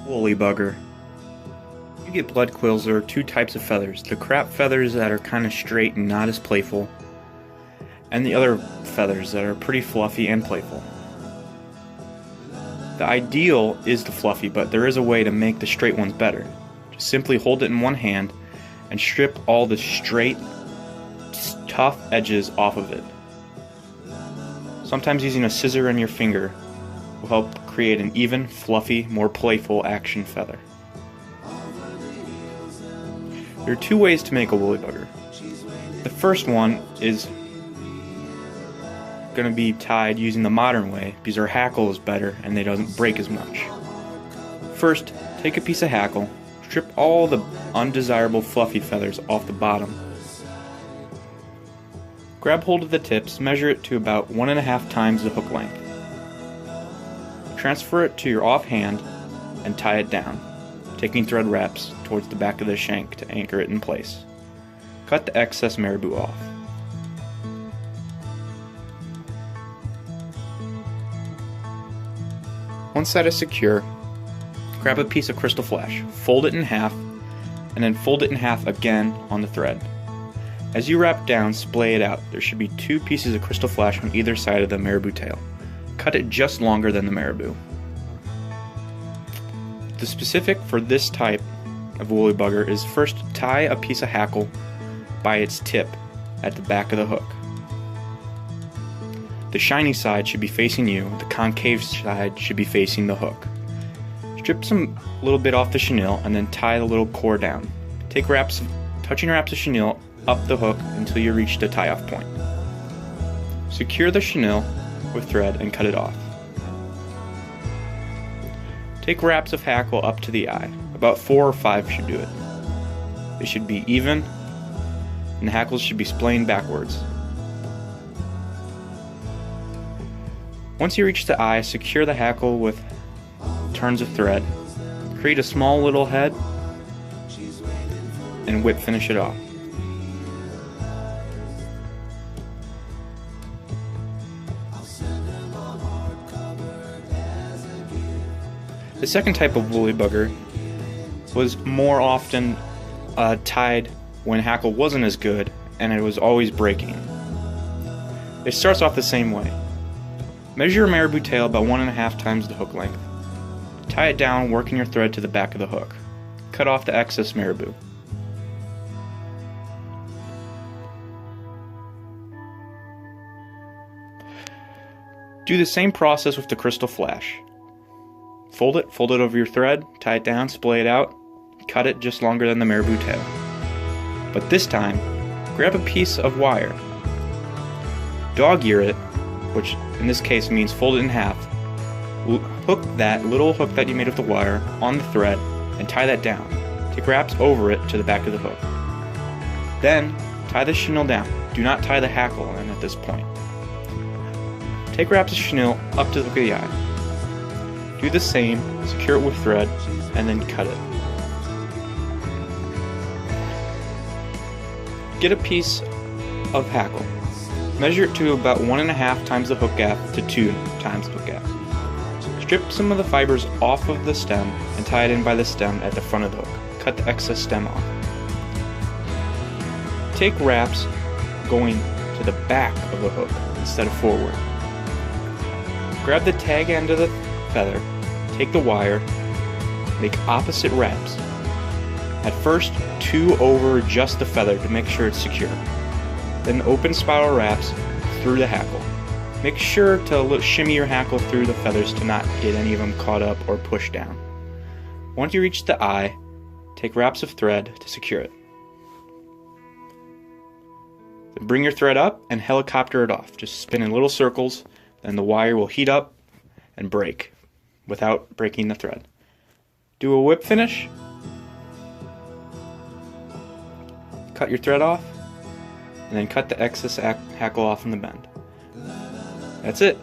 Woolly bugger. You get blood quills. There are two types of feathers. The crap feathers that are kind of straight and not as playful, and the other feathers that are pretty fluffy and playful. The ideal is the fluffy, but there is a way to make the straight ones better. Just simply hold it in one hand and strip all the straight, tough edges off of it. Sometimes using a scissor in your finger will help create an even, fluffy, more playful action feather. There are two ways to make a woolly bugger. The first one is going to be tied using the modern way because our hackle is better and they doesn't break as much. First, take a piece of hackle, strip all the undesirable fluffy feathers off the bottom. Grab hold of the tips, measure it to about 1.5 times the hook length. Transfer it to your offhand and tie it down, taking thread wraps towards the back of the shank to anchor it in place. Cut the excess marabou off. Once that is secure, grab a piece of crystal flash, fold it in half, and then fold it in half again on the thread. As you wrap down, splay it out. There should be 2 pieces of crystal flash on either side of the marabou tail. Cut it just longer than the marabou. The specific for this type of woolly bugger is first tie a piece of hackle by its tip at the back of the hook. The shiny side should be facing you, the concave side should be facing the hook. Strip some little bit off the chenille and then tie the little core down. Take touching wraps of chenille up the hook until you reach the tie-off point. Secure the chenille with thread and cut it off. Take wraps of hackle up to the eye. About 4 or 5 should do it. They should be even, and the hackles should be splayed backwards. Once you reach the eye, secure the hackle with turns of thread. Create a small little head and whip finish it off. The second type of woolly bugger was more often tied when hackle wasn't as good and it was always breaking. It starts off the same way. Measure your marabou tail about 1.5 times the hook length. Tie it down, working your thread to the back of the hook. Cut off the excess marabou. Do the same process with the crystal flash. Fold it over your thread, tie it down, splay it out, cut it just longer than the marabou tail. But this time, grab a piece of wire. Dog ear it, which in this case means fold it in half. Hook that little hook that you made with the wire on the thread and tie that down. Take wraps over it to the back of the hook. Then, tie the chenille down. Do not tie the hackle in at this point. Take wraps of chenille up to the hook of the eye. Do the same, secure it with thread, and then cut it. Get a piece of hackle. Measure it to about 1.5 times the hook gap to 2 times the hook gap. Strip some of the fibers off of the stem and tie it in by the stem at the front of the hook. Cut the excess stem off. Take wraps going to the back of the hook instead of forward. Grab the tag end of the feather, take the wire, make opposite wraps. At first, 2 over just the feather to make sure it's secure. Then open spiral wraps through the hackle. Make sure to shimmy your hackle through the feathers to not get any of them caught up or pushed down. Once you reach the eye, take wraps of thread to secure it. Then bring your thread up and helicopter it off. Just spin in little circles, then the wire will heat up and break without breaking the thread. Do a whip finish. Cut your thread off, and then cut the excess hackle off in the bend. That's it.